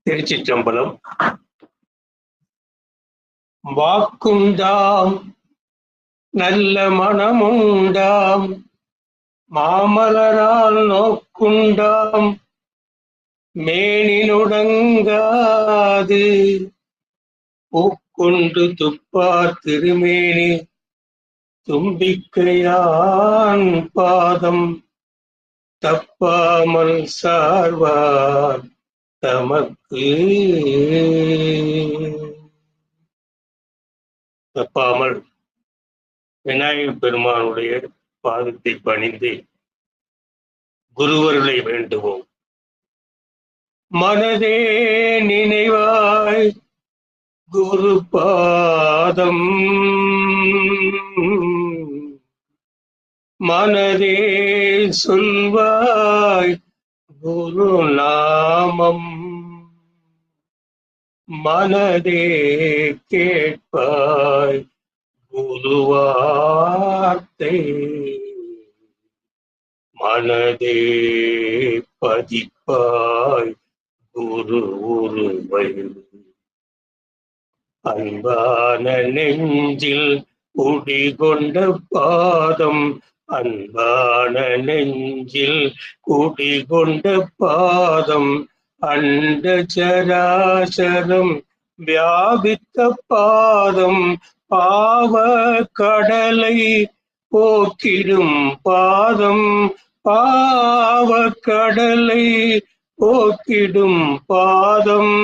திருச்சிற்றம்பலம். வாக்குண்டாம் நல்ல மனமுண்டாம் மாமலரால் நோக்குண்டாம் மேனினுடங்காது பூக்கொண்டு துப்பார் திருமேனி தும்பிக்கையான் பாதம் தப்பாமல் சார்வார் தமக்கு. தப்பாமல் விநாயகப் பெருமானுடைய பாதத்தை பணிந்து குருவர்களை வேண்டுவோம். மனதே நினைவாய் குரு பாதம், மனதே சொல்வாய் குரு நாமம், மனதே கேட்பாய் குருவார்த்தை, மனதே பதிப்பாய் குரு உருவை. அன்பான நெஞ்சில் குடிகொண்ட பாதம், அன்பான நெஞ்சில் குடிகொண்ட பாதம், அண்ட சராசரம் வியாபித்த பாதம், பாவ கடலை போக்கிடும் பாதம், பாவ கடலை போக்கிடும் பாதம்,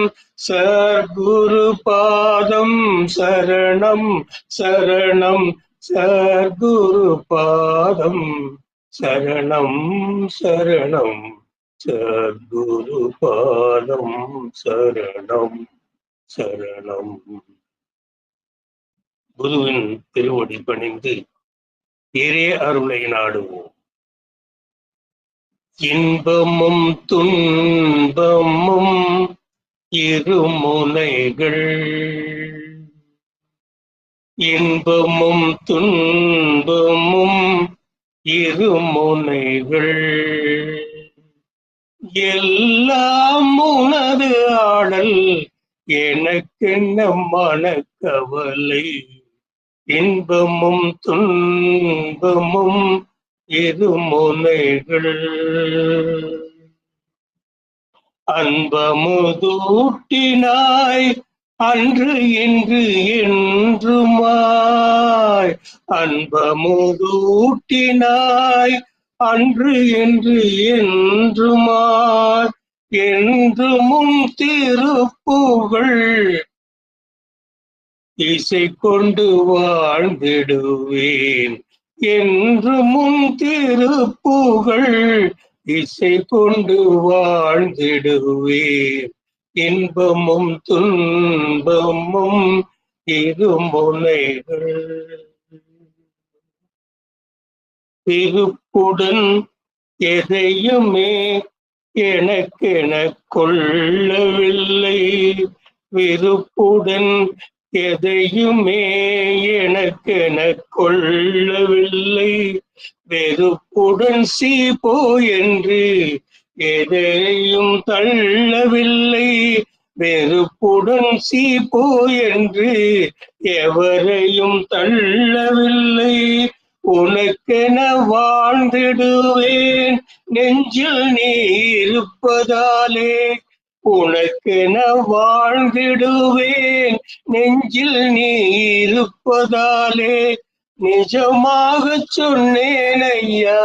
சர்க்குரு பாதம் சரணம் சரணம், சர்க்குரு பாதம் சரணம் சரணம், சர்க்குரு பாதம் சரணம் சரணம். குருவின் திருவடி பணிந்து இறை அருளை நாடுவோம். இன்பமும் துன்பமும் இருமுனைகள், இன்பமும் துன்பமும் இருமுனைகள், எல்லாம் உனது ஆடல் எனக்கென்ன மனக்கவலை, இன்பமும் துன்பமும் இருமுனைகள், அன்பமுதூட்டினாய் அன்று இன்று என்றுமாய், அன்பமுதூட்டினாய் அன்று என்று என்றுமாய், என்று முன் திருப்புகழ் இசை கொண்டு வாழ்ந்திடுவேன், என்று முன் திருப்புகழ் இசை கொண்டு வாழ்ந்திடுவேன், இன்பமும் துன்பமும் இருமுனைகள். விருப்புடன் எதையுமே எனக்கென கொள்ளவில்லை, விருப்புடன் எதையுமே எனக்கென கொள்ளவில்லை, வெறுப்புடன் சீபோ என்று எதையும் தள்ளவில்லை, வெறுப்புடன் சீபோ என்று எவரையும் தள்ளவில்லை, உனக்கென வாழ்ந்திடுவேன் நெஞ்சில் நீ இருப்பதாலே, உனக்கென வாழ்ந்திடுவேன் நெஞ்சில் நீ இருப்பதாலே, நிஜமாக சொன்னேன் ஐயா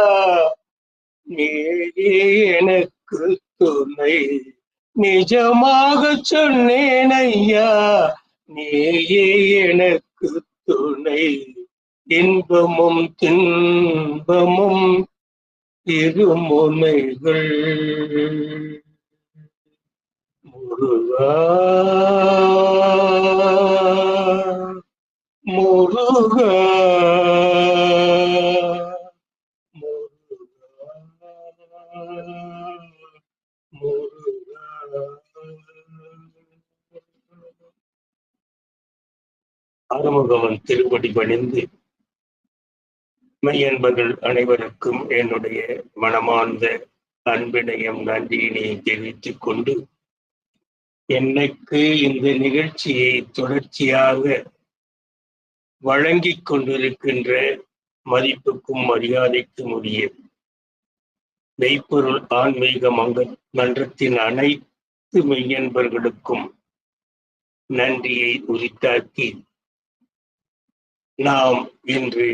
நீயே எனக்கு துணை, நிஜமாக சொன்னேன் ஐயா நீயே எனக்கு துணை, இன்பமும் துன்பமும் இருமுனைகள். முருகா முருகா முருகா. ஆறுமுகவன் திருப்படி பணிந்து மெய்யன்பர்கள் அனைவருக்கும் என்னுடைய மனமார்ந்த அன்பினையும் நன்றியினை தெரிவித்துக் கொண்டு எனக்கு இந்த நிகழ்ச்சியை தொடர்ச்சியாக வழங்கிக் கொண்டிருக்கின்ற மதிப்புக்கும் மரியாதைக்கும் உரிய மெய்ப்பொருள் ஆன்மீக மன்றத்தின் அனைத்து மெய்யன்பர்களுக்கும் நன்றியை உரித்தாக்கி நாம் இன்று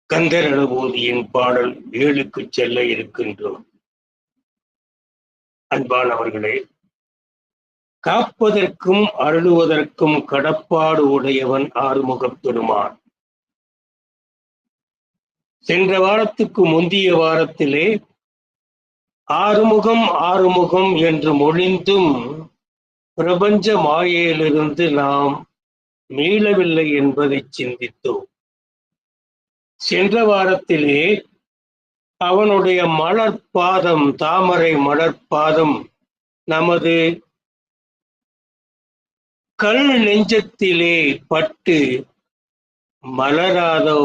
கந்தர் அனுபூதியின் பாடல் 7க்கு செல்ல இருக்கின்றோம். அன்பானவர்களே, காப்பதற்கும் அருளுவதற்கும் கடப்பாடு உடையவன் ஆறுமுகப் பெருமான். சென்ற வாரத்துக்கு முந்திய வாரத்திலே ஆறுமுகம் ஆறுமுகம் என்று மொழிந்தும் பிரபஞ்ச மாயையிலிருந்து நாம் மீளவில்லை என்பதை சிந்தித்தோம். சென்ற வாரத்திலே அவனுடைய மலர்பாதம், தாமரை மலர்பாதம் நமது கல் நெஞ்சத்திலே பட்டு மலராதோ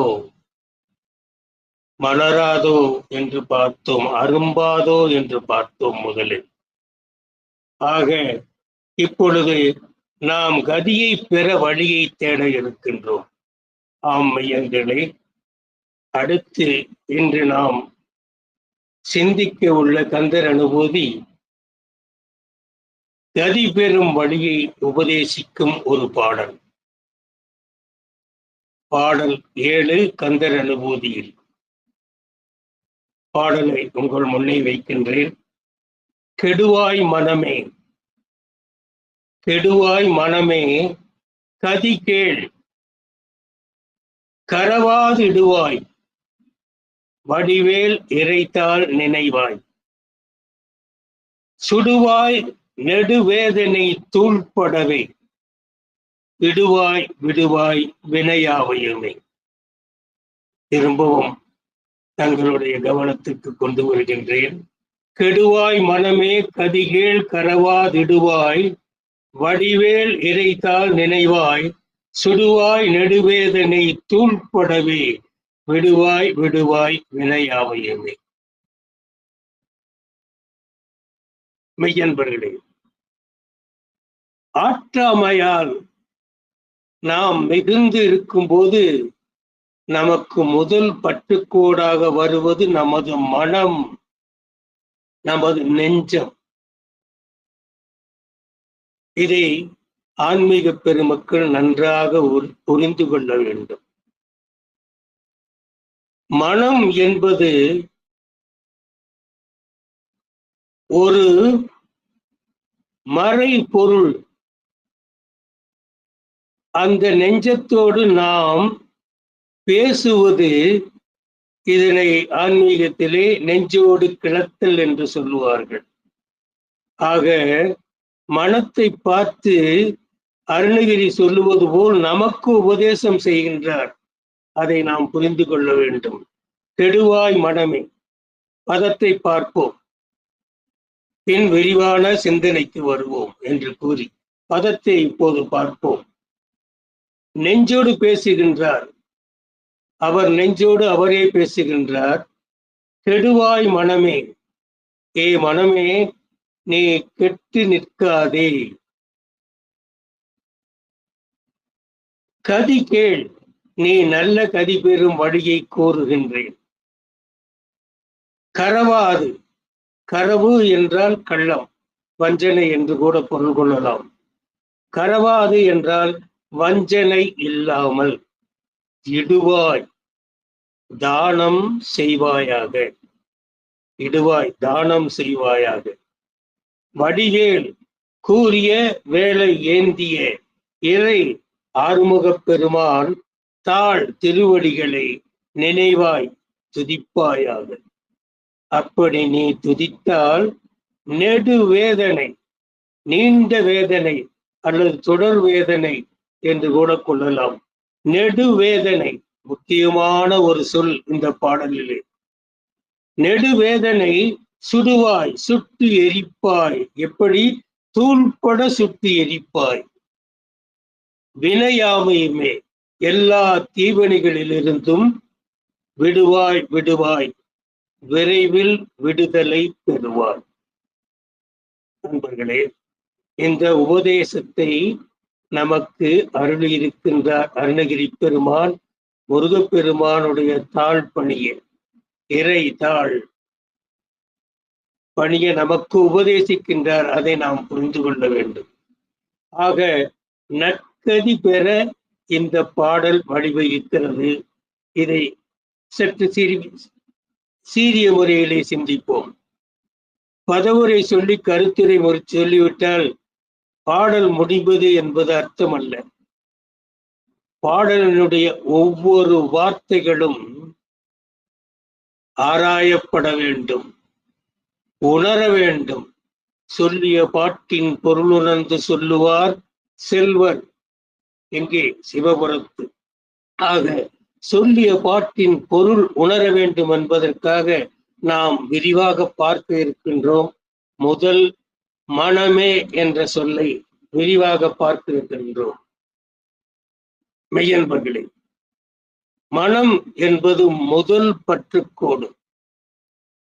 மலராதோ என்று பார்த்தோம், அரும்பாதோ என்று பார்த்தோம் முதலில். ஆக இப்பொழுது நாம் கதியை பெற வழியை தேட இருக்கின்றோம். ஆம் மையங்களே, அடுத்து இன்று நாம் சிந்திக்க உள்ள கந்தர் அனுபூதி கதி பெறும் வழியை உபதேசிக்கும் ஒரு பாடல். பாடல் 7 கந்தர் அனுபூதியில். பாடலை உங்கள் முன்னே வைக்கின்றேன். கெடுவாய் மனமே, கெடுவாய் மனமே, கதி கேள், கரவாதிடுவாய், வடிவேல் இறைத்தால் நினைவாய், சுடுவாய் நெடுவேதனை தூள்படவே, விடுவாய் விடுவாய் வினையாவையுமே. திரும்பவும் தங்களுடைய கவனத்துக்கு கொண்டு வருகின்றேன். கெடுவாய் மனமே, கதிகேள், கரவாதிடுவாய், வடிவேல் இறைத்தால் நினைவாய், சுடுவாய் நெடுவேதனை தூள்படவே, விடுவாய் விடுவாய் வினையாவையுமே. மெய்யன்பர்களே, ஆற்றாமையால் நாம் மிகுந்து இருக்கும் போது நமக்கு முதல் பட்டுக்கோடாக வருவது நமது மனம், நமது நெஞ்சம். இதை ஆன்மீக பெருமக்கள் நன்றாக புரிந்து கொள்ள வேண்டும். மனம் என்பது ஒரு மறை பொருள். அந்த நெஞ்சத்தோடு நாம் பேசுவது, இதனை ஆன்மீகத்திலே நெஞ்சோடு கிளத்தல் என்று சொல்லுவார்கள். ஆக மனத்தை பார்த்து அருணகிரி சொல்லுவது போல் நமக்கு உபதேசம் செய்கின்றார். அதை நாம் புரிந்து கொள்ள வேண்டும். கெடுவாய் மனமே, பதத்தை பார்ப்போம், பின் விரிவான சிந்தனைக்கு வருவோம் என்று கூறி பதத்தை இப்போது பார்ப்போம். நெஞ்சோடு பேசுகின்றார் அவர், நெஞ்சோடு அவரே பேசுகின்றார். கெடுவாய் மனமே, ஏ மனமே, நீ கெட்டு நிற்காதே. கதி கேள், நீ நல்ல கதி பெறும் வழியை கூறுகின்றேன். கரவாது, கரவு என்றால் கள்ளம், வஞ்சனை என்று கூட பொருள் கொள்ளலாம். கரவாது என்றால் வஞ்சனை இல்லாமல். இடுவாய், தானம் செய்வாயாக, இடுவாய், தானம் செய்வாயாக. வடிவேல், கூறிய வேலை ஏந்திய இறை ஆறுமுகப் பெருமான் தாழ் திருவடிகளை நினைவாய் துதிப்பாயாக. அப்படி நீ துதித்தால் நெடு வேதனை, நீண்ட வேதனை அல்லது தொடர் வேதனை என்று கூட கொள்ளலாம். நெடுவேதனை முக்கியமான ஒரு சொல் இந்த பாடலிலே. நெடுவேதனை சுடுவாய், சுட்டு எரிப்பாய். எப்படி? தூள்பட சுட்டு எரிப்பாய். வினையாமையுமே, எல்லா தீவினைகளிலிருந்தும் விடுவாய் விடுவாய் விரைவில் விடுதலை பெறுவார். நண்பர்களே, இந்த உபதேசத்தை நமக்கு அருளியிருக்கின்றார் அருணகிரி பெருமான். முருகப்பெருமானுடைய தாழ் பணிய இறை தாழ் பணிய நமக்கு உபதேசிக்கின்றார். அதை நாம் புரிந்து கொள்ள வேண்டும். ஆக நற்கதி பெற இந்த பாடல் வழிவகுக்கிறது. இதை சற்று சீரிய முறையிலே சிந்திப்போம். பதவுரை சொல்லி கருத்துரை சொல்லிவிட்டால் பாடல் முடிவது என்பது அர்த்தமல்ல. பாடலினுடைய ஒவ்வொரு வார்த்தைகளும் ஆராயப்பட வேண்டும், உணர வேண்டும். சொல்லிய பாட்டின் பொருளுணர்ந்து சொல்லுவார் செல்வர். எங்கே? சிவபுரத்து. ஆக சொல்லிய பாட்டின் பொருள் உணர வேண்டும் என்பதற்காக நாம் விரிவாக பார்க்க இருக்கின்றோம். முதல் மனமே என்ற சொல்லை விரிவாக பார்க்க இருக்கின்றோம். மெய்யன்பர்களே, மனம் என்பது முதல் பற்றுக்கோடு.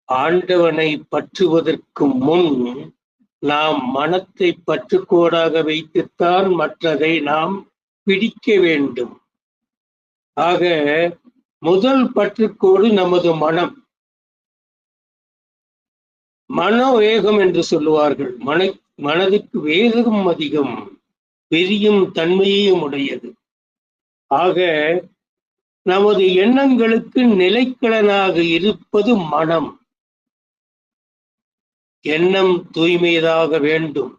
ஆண்டவனை பற்றுவதற்கு முன் நாம் மனத்தை பற்றுக்கோடாக வைத்துத்தான் மற்றதை நாம் பிடிக்க வேண்டும். ஆக முதல் பற்றுக்கோடு நமது மனம். மனோவேகம் என்று சொல்லுவார்கள். மனதுக்கு வேகம் அதிகம், பெரியும் தன்மையையும் உடையது. ஆக நமது எண்ணங்களுக்கு நிலைக்களனாக இருப்பது மனம். எண்ணம் தூய்மையாக வேண்டும்.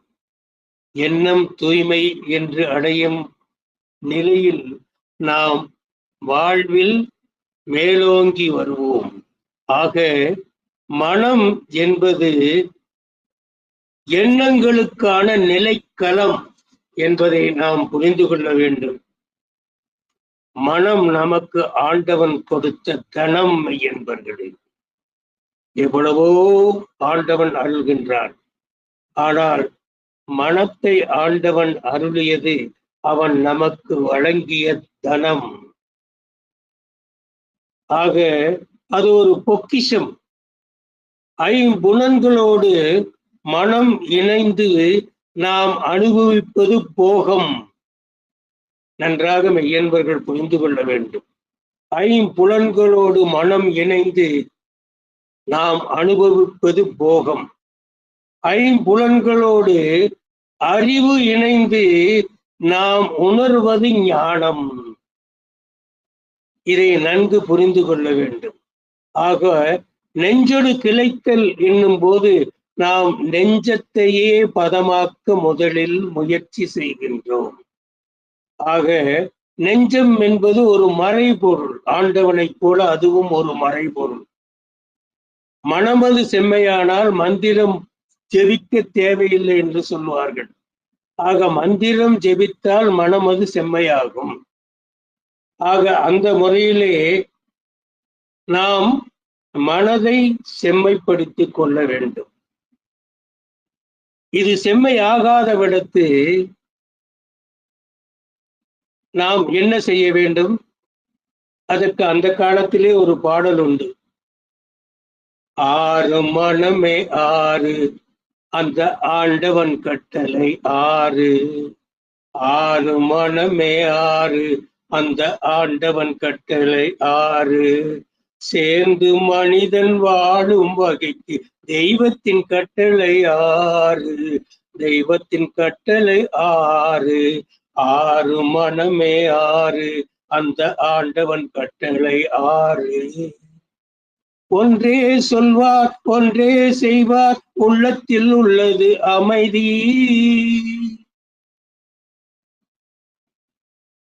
எண்ணம் தூய்மை என்று அடையும் நிலையில் நாம் வாழ்வில் மேலோங்கி வருவோம். ஆக மனம் என்பது எண்ணங்களுக்கான நிலைக்களம் என்பதை நாம் புரிந்து கொள்ள வேண்டும். மனம் நமக்கு ஆண்டவன் கொடுத்த தனம் என்பர்களே. எவ்வளவோ ஆண்டவன் அருள்கின்றான். ஆனால் மனத்தை ஆண்டவன் அருளியது அவன் நமக்கு வழங்கிய தனம். ஆக அது ஒரு பொக்கிஷம். ஐம்புலன்களோடு மனம் இணைந்து நாம் அனுபவிப்பது போகம். நன்றாக மெய்யன்பர்கள் புரிந்து கொள்ள வேண்டும். ஐம்புலன்களோடு மனம் இணைந்து நாம் அனுபவிப்பது போகம். ஐம்புலன்களோடு அறிவு இணைந்து நாம் உணர்வது ஞானம். இதை நன்கு புரிந்து கொள்ள வேண்டும். ஆக நெஞ்சொடு கிளைத்தல் என்னும் போது நாம் நெஞ்சத்தையே பதமாக்க முதலில் முயற்சி செய்கின்றோம். ஆக நெஞ்சம் என்பது ஒரு மறைபொருள். ஆண்டவனைப் போல அதுவும் ஒரு மறைபொருள். மனமது செம்மையானால் மந்திரம் ஜெபிக்க தேவையில்லை என்று சொல்வார்கள். ஆக மந்திரம் ஜெபித்தால் மனமது செம்மையாகும். ஆக அந்த முறையிலே நாம் மனதை செம்மைப்படுத்திக் கொள்ள வேண்டும். இது செம்மையாகாத விடத்து நாம் என்ன செய்ய வேண்டும்? அதற்கு அந்த காலத்திலே ஒரு பாடல் உண்டு. ஆறு மனமே ஆறு, அந்த ஆண்டவன் கட்டளை ஆறு. ஆறு மனமே ஆறு, அந்த ஆண்டவன் கட்டளை ஆறு. சேர்ந்து மனிதன் வாழும் வகைக்கு தெய்வத்தின் கட்டளை ஆறு. தெய்வத்தின் கட்டளை ஆறு. ஆறு மனமே ஆறு, அந்த ஆண்டவன் கட்டளை ஆறு. ஒன்றே சொல்வார், ஒன்றே செய்வார், உள்ளத்தில் உள்ளது அமைதி.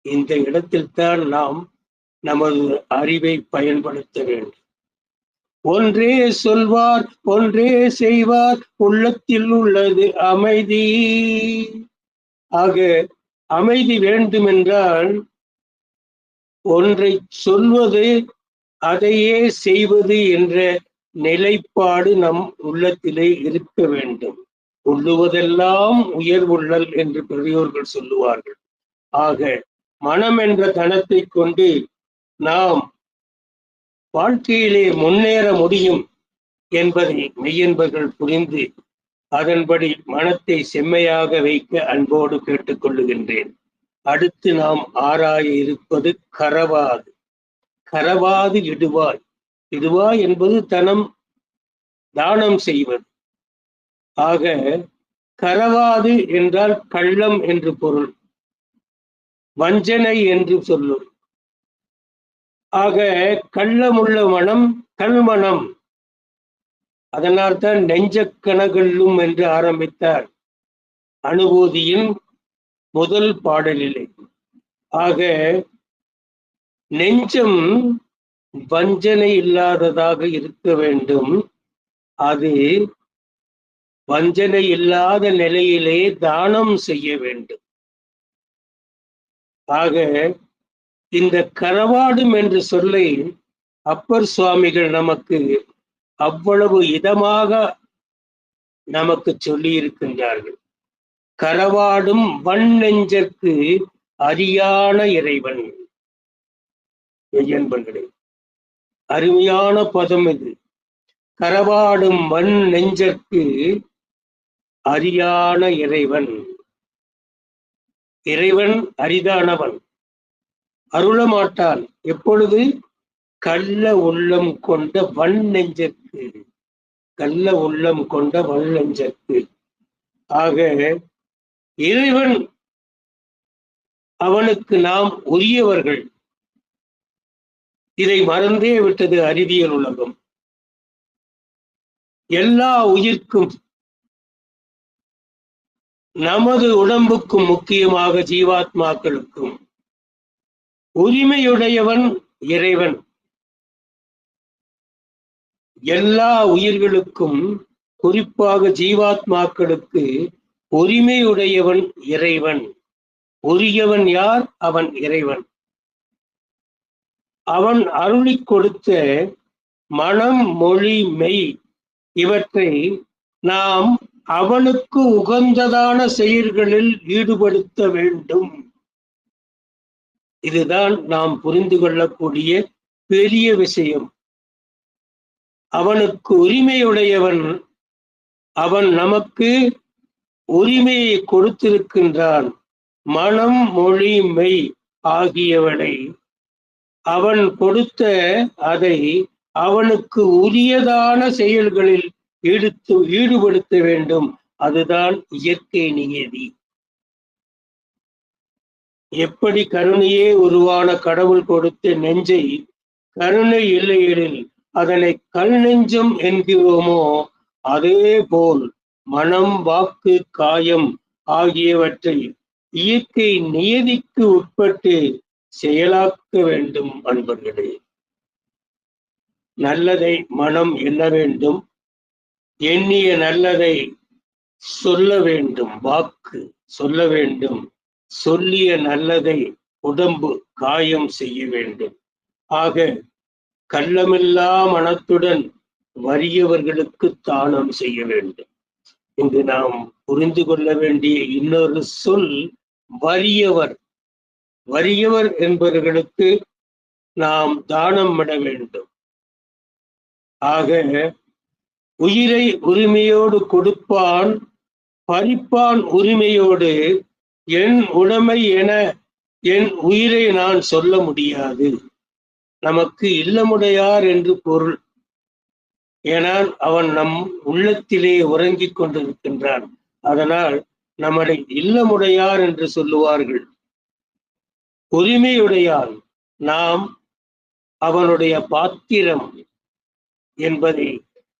இந்த இடத்தில் தான் நாம் நமது அறிவை பயன்படுத்த வேண்டும். ஒன்றே சொல்வார், ஒன்றே செய்வார், உள்ளத்தில் உள்ளது அமைதி. ஆக அமைதி வேண்டுமென்றால் ஒன்றை சொல்வது அதையே செய்வது என்ற நிலைப்பாடு நம் உள்ளத்திலே இருக்க வேண்டும். உள்ளுவதெல்லாம் உயர்வுள்ளல் என்று பெரியோர்கள் சொல்லுவார்கள். ஆக மனம் என்ற தனத்தை கொண்டு நாம் வாழ்க்கையிலே முன்னேற முடியும். என்பதை மெய்யன்பர்கள் புரிந்து அதன்படி மனத்தை செம்மையாக வைக்க அன்போடு கேட்டுக்கொள்ளுகின்றேன். அடுத்து நாம் ஆராய இருப்பது கரவாது. கரவாது இடுவாய். இடுவாய் என்பது தானம் செய்வது. ஆக கரவாது என்றால் கள்ளம் என்று பொருள், வஞ்சனை என்று சொல்லும். ஆக கள்ளமுள்ள மனம் கல்மனம். அதனால்தான் நெஞ்ச கனகல்லும் என்று ஆரம்பித்தார் அனுபூதியின் முதல் பாடலிலே. ஆக நெஞ்சம் வஞ்சனை இல்லாததாக இருக்க வேண்டும். அது வஞ்சனை இல்லாத நிலையிலே தானம் செய்ய வேண்டும். ஆக இந்த கரவாடும் என்ற சொல்லை அப்பர் சுவாமிகள் நமக்கு அவ்வளவு இதமாக நமக்கு சொல்லி இருக்கின்றார்கள். கரவாடும் வன் நெஞ்சற்கு அரியான இறைவன். என்பர்களே, அருமையான பதம் இது. கரவாடும் வன் நெஞ்சற்கு அரியான இறைவன். இறைவன் அரிதானவன், அருளமாட்டான். எப்பொழுது? கள்ள உள்ளம் கொண்ட வன் நெஞ்சற்கு. கள்ள உள்ளம் கொண்ட வன் நெஞ்சற்கு. ஆக இறைவன் அவனுக்கு நாம் உரியவர்கள். இதை மறந்தே விட்டது அறிவியல் உலகம். எல்லா உயிர்க்கும், நமது உடம்புக்கும், முக்கியமாக ஜீவாத்மாக்களுக்கும் உரிமையுடையவன் இறைவன். எல்லா உயிர்களுக்கும், குறிப்பாக ஜீவாத்மாக்களுக்கு உரிமையுடையவன் இறைவன். உரியவன் யார்? அவன் இறைவன். அவன் அருளிக் கொடுத்த மனம், மொழி, மெய் இவற்றை நாம் அவனுக்கு உகந்ததான செயல்களில் ஈடுபடுத்த வேண்டும். இதுதான் நாம் புரிந்து கொள்ளக்கூடிய பெரிய விஷயம். அவனுக்கு உரிமையுடையவன். அவன் நமக்கு உரிமையை கொடுத்திருக்கின்றான். மனம், மொழி, மெய் ஆகியவனை அவன் கொடுத்த அதை அவனுக்கு உரியதான செயல்களில் ஈடுபடுத்த வேண்டும். அதுதான் இயற்கை நியதி. எப்படி கருணையே உருவான கடவுள் கொடுத்த நெஞ்சை கருணை இல்லையெனில் அதனை கல் நெஞ்சம் என்கிறோமோ, அதே போல் மனம், வாக்கு, காயம் ஆகியவற்றை இயற்கை நியதிக்கு உட்பட்டு செயலாக்க வேண்டும். அன்பர்களே, நல்லதை மனம் எண்ண வேண்டும். எண்ணிய நல்லதை சொல்ல வேண்டும். வாக்கு சொல்ல வேண்டும். சொல்லிய நல்லதை உடம்பு காயம் செய்ய வேண்டும். ஆக கள்ளமில்லா மனத்துடன் வறியவர்களுக்கு தானம் செய்ய வேண்டும். இங்கு நாம் புரிந்து கொள்ள வேண்டிய இன்னொரு சொல் வறியவர். வறியவர் என்பவர்களுக்கு நாம் தானம் விட வேண்டும். ஆக உயிரை உரிமையோடு கொடுப்பான், பறிப்பான் உரிமையோடு. என் உடைமை என என் உயிரை நான் சொல்ல முடியாது. நமக்கு இல்லமுடையார் என்று பொருள். ஏனால் அவன் நம் உள்ளத்திலே உறங்கிக் கொண்டிருக்கின்றான். அதனால் நம்மை இல்லமுடையார் என்று சொல்லுவார்கள். உரிமையுடையான், நாம் அவனுடைய பாத்திரம் என்பதை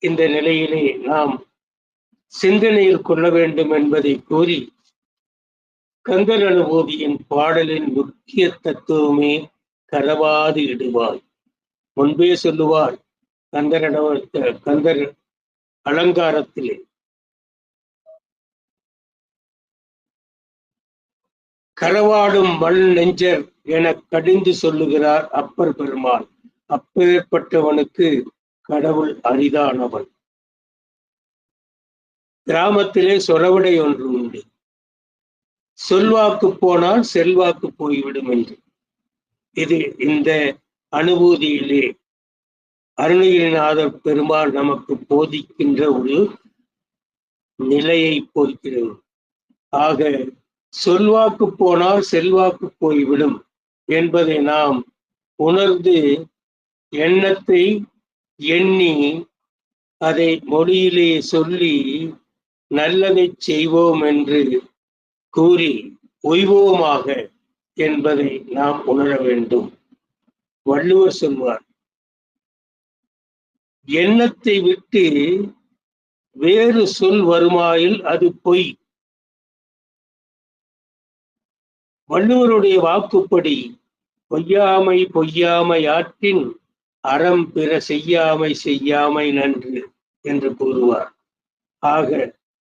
இந்த நிலையிலே நாம் சிந்தனையில் கொள்ள வேண்டும் என்பதை கூறி, கந்தர் அனுபூதியின் பாடலின் முக்கிய தத்துவமே கரவாது இடுவாய். முன்பே சொல்லுவார் கந்தர் அலங்காரத்திலே, கரவாடும் வல் நெஞ்சர் என கடிந்து சொல்லுகிறார் அப்பர் பெருமாள். அப்பேற்பட்டவனுக்கு கடவுள் அரிதானவன். கிராமத்திலே சொலவடை ஒன்று உண்டு. சொல்வாக்கு போனால் செல்வாக்கு போய்விடும் என்று. இது இந்த அனுபூதியிலே அருணகிரிநாதர் பெருமாள் நமக்கு போதிக்கின்ற ஒரு நிலையை போதிக்கிறது. ஆக சொல்வாக்கு போனால் செல்வாக்கு போய்விடும் என்பதை நாம் உணர்ந்து எண்ணத்தை எண்ணி அதை மொழியிலே சொல்லி நல்லதை செய்வோம் என்று கூறி ஒய்வோமாக என்பதை நாம் உணர வேண்டும். வள்ளுவர் சொல்வார், எண்ணத்தை விட்டு வேறு சொல் வருமாயில் அது பொய். வள்ளுவருடைய வாக்குப்படி பொய்யாமை பொய்யாமை ஆற்றின் அறம் பிற செய்யாமை செய்யாமை நன்று என்று கூறுவார். ஆக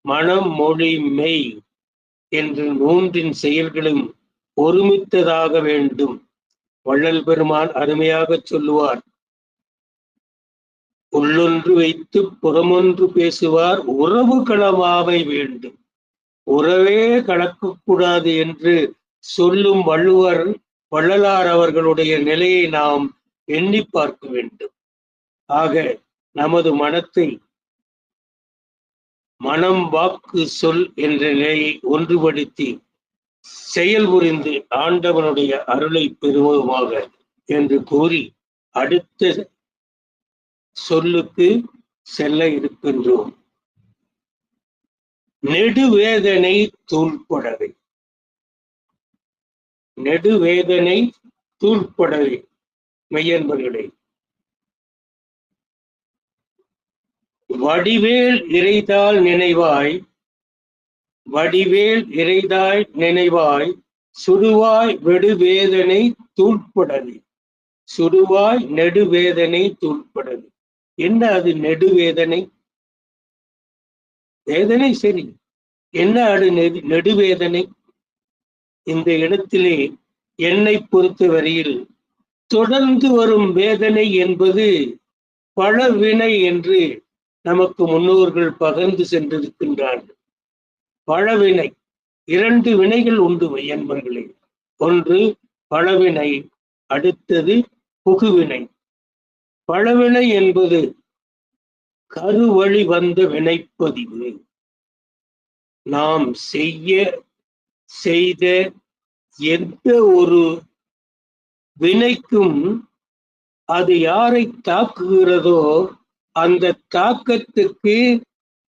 மனம் மொழி மெய் என்று மூன்றின் செயல்களும் ஒருமித்ததாக வேண்டும். வள்ளல் பெருமான் அருமையாக சொல்லுவார், உள்ளொன்று வைத்து புறமொன்று பேசுவார் உறவு களமாவை வேண்டும். உறவே கலக்கக்கூடாது என்று சொல்லும் வள்ளலார் அவர்களுடைய நிலையை நாம் எண்ணி பார்க்க வேண்டும். ஆக நமது மனத்தை மனம் வாக்கு சொல் என்ற நிலையை ஒன்றுபடுத்தி செயல் புரிந்து ஆண்டவனுடைய அருளை பெறுவோமாக என்று கூறி அடுத்த சொல்லுக்கு செல்ல இருக்கின்றோம். நெடுவேதனை தூள்படவே. நெடுவேதனை தூள்படவே மெய்யன்பர்களே, வடிவேல் இறைதாள் நினைவாய், வடிவேல் இறைதாய் நினைவாய், சுடுவாய் வெடுவேதனை தூள்படவே. சுடுவாய் நெடுவேதனை தூள்படவே. என்ன அது நெடுவேதனை? வேதனை சரி, என்ன அது நெடுவேதனை? இந்த இடத்திலே என்னை பொறுத்த வரையில் தொடர்ந்து வரும் வேதனை என்பது பல வினை என்று நமக்கு முன்னோர்கள் பகிர்ந்து சென்றிருக்கின்றார்கள். பழவினை, 2 வினைகள் உண்டு மெய்யன்பர்களே. ஒன்று பழவினை, அடுத்தது புகுவினை. பழவினை என்பது கருவழி வந்த வினைப்பதிவு. நாம் செய்த எந்த ஒரு வினைக்கும் அது யாரை தாக்குகிறதோ அந்த தாக்கத்துக்கு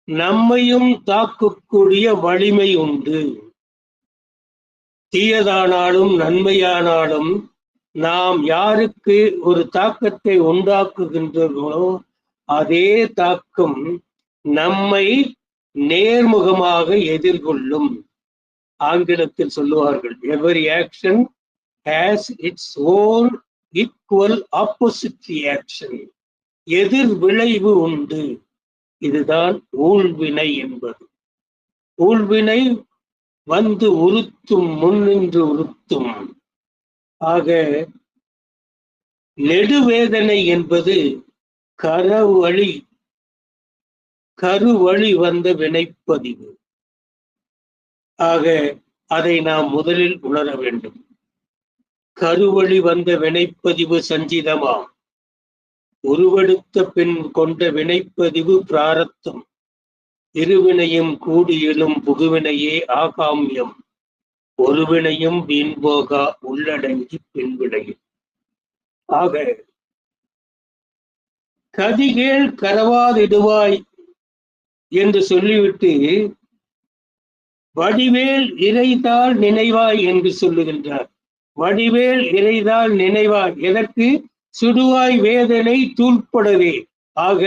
நம்மையும் தாக்கக்கூடிய வலிமை உண்டு. தீயதானாலும் நன்மையானாலும் நாம் யாருக்கு ஒரு தாக்கத்தை உண்டாக்குகின்றனோ அதே தாக்கம் நம்மை நேர்முகமாக எதிர்கொள்ளும். ஆங்கிலத்தில் சொல்லுவார்கள், every action has its own equal opposite reaction. எதிர் விளைவு உண்டு. இதுதான் ஊழ்வினை என்பது. ஊழ்வினை வந்து உறுத்தும், முன்னின்று உறுத்தும். ஆக நெடுவேதனை என்பது கருவழி வந்த வினைப்பதிவு. ஆக அதை நாம் முதலில் உணர வேண்டும். கருவழி வந்த வினைப்பதிவு சஞ்சிதமா, உருவெடுத்த பின் கொண்ட வினைப்பதிவு பிராரத்தம். இருவினையும் கூடியலும் புகுவினையே ஆகாமியம். ஒருவினையும் வீண்போகா உள்ளடங்கி பின்வினையும். ஆக கதிகேள் கரவாதிடுவாய் என்று சொல்லிவிட்டு வடிவேல் இறைதாள் நினைவாய் என்று சொல்லுகின்றார். வடிவேல் இறைதாள் நினைவாய் எதற்கு? சுடுவாய் வேதனை தூள்படவே. ஆக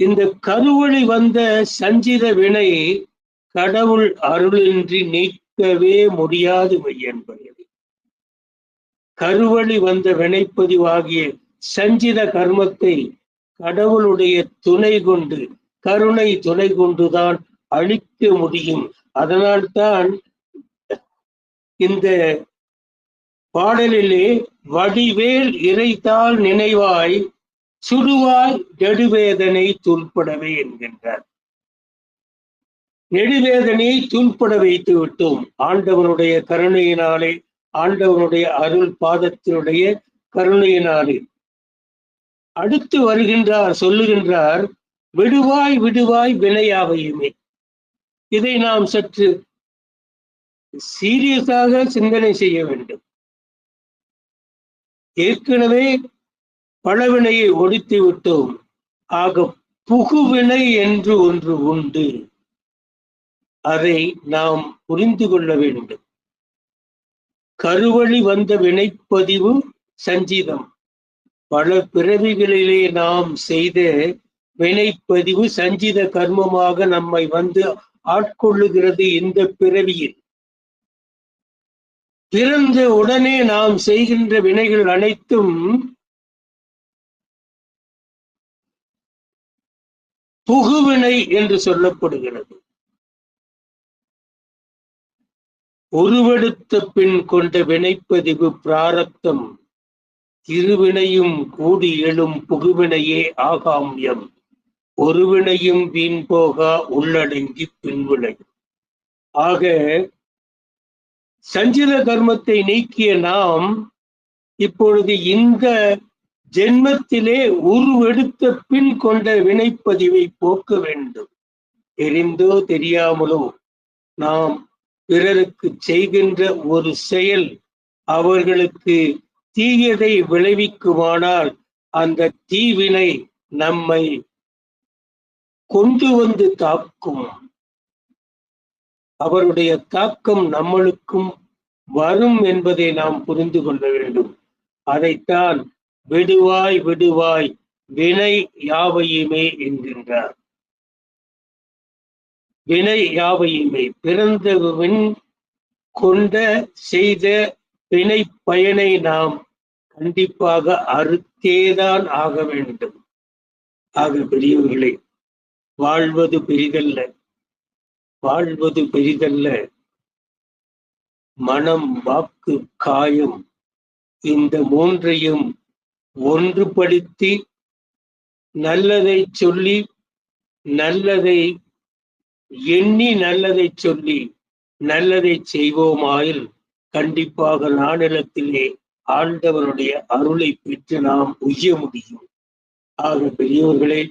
இந்த கருவழி வந்த சஞ்சித வினை கடவுள் அருளின்றி நீக்கவே முடியாது மெய்யன்பர்களே. கருவழி வந்த வினைப்பதிவாகிய சஞ்சித கர்மத்தை கடவுளுடைய துணை கொண்டு, கருணை துணை கொண்டுதான் அழிக்க முடியும். அதனால்தான் இந்த பாடலிலே வடிவேல் இறைதாள் நினைவாய், சுடுவாய் நெடுவேதனை தூள்படவே என்கின்றார். நெடுவேதனையை தூள்பட வைத்து விட்டோம் ஆண்டவனுடைய கருணையினாலே, ஆண்டவனுடைய அருள் பாதத்தினுடைய கருணையினாலே. அடுத்து சொல்லுகின்றார், விடுவாய் விடுவாய் வினையாவையுமே. இதை நாம் சற்று சீரியஸாக சிந்தனை செய்ய வேண்டும். ஏற்கனவே பழவினையை ஒழித்து விட்டோம். ஆக புகுவினை என்று ஒன்று உண்டு. அதை நாம் புரிந்து கொள்ள வேண்டும். கருவழி வந்த வினைப்பதிவு சஞ்சிதம். பல பிறவிகளிலே நாம் செய்த வினைப்பதிவு சஞ்சித கர்மமாக நம்மை வந்து ஆட்கொள்ளுகிறது. இந்த பிறவியில் பிறந்த உடனே நாம் செய்கின்ற வினைகள் அனைத்தும் புகுவினை என்று சொல்லப்படுகிறது. உருவெடுத்த பின் கொண்ட வினைப்பதிவு பிராரப்தம். இருவினையும் கூடி எழும் புகுவினையே ஆகாமியம். ஒருவினையும் வீண் போகா உள்ளடங்கி பின்வினை. ஆக சஞ்சித கர்மத்தை நீக்கிய நாம் இப்பொழுது இந்த ஜென்மத்திலே உருவெடுத்த பின் கொண்ட வினைப்பதிவை போக்க வேண்டும். தெரிந்தோ தெரியாமலோ நாம் பிறருக்கு செய்கின்ற ஒரு செயல் அவர்களுக்கு தீயதை விளைவிக்குமானால் அந்த தீவினை நம்மை கொண்டு வந்து தாக்கும். அவருடைய தாக்கம் நம்மளுக்கும் வரும் என்பதை நாம் புரிந்து கொள்ள வேண்டும். அதைத்தான் விடுவாய் விடுவாய் வினை யாவையுமே என்கின்றார். வினை யாவையுமே பிறந்தவின் கொண்ட செய்த வினை பயனை நாம் கண்டிப்பாக அறுத்தேதான் ஆக வேண்டும். ஆக பெரியவர்களே, வாழ்வது பெரிதல்ல, வாழ்வது பெரிதல்ல. மனம், வாக்கு, காயம் இந்த மூன்றையும் ஒன்றுபடுத்தி நல்லதை சொல்லி, நல்லதை எண்ணி, நல்லதை சொல்லி, நல்லதை செய்வோமாயில் கண்டிப்பாக நானிலத்திலே ஆண்டவருடைய அருளை பெற்று நாம் உய்ய முடியும். ஆக பெரியவர்களே,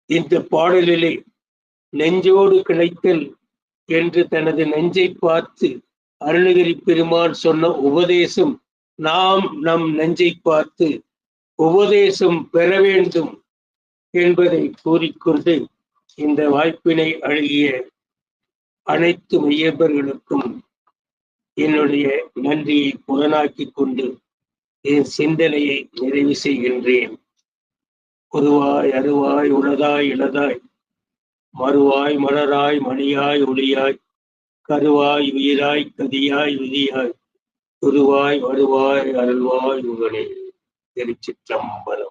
இந்த பாடலிலே நெஞ்சோடு கிடைத்தல் என்று தனது நெஞ்சை பார்த்து அருணகிரி பெருமான் சொன்ன உபதேசம் நாம் நம் நெஞ்சை பார்த்து உபதேசம் பெற வேண்டும் என்பதை கூறிக்கொண்டு இந்த வாய்ப்பினை அழகிய அனைத்து மெய்யன்பர்களுக்கும் என்னுடைய நன்றியை புலனாக்கிக் கொண்டு என் சிந்தனையை நிறைவு செய்கின்றேன். உருவாய் அருவாய் உளதாய் இளதாய் மறுவாய் மலராய் மணியாய் ஒளியாய் கருவாய் உயிராய் கதியாய் விதியாய் உருவாய் வருவாய் அருள்வாய் உகனே. திருச்சிற்றம்பலம்.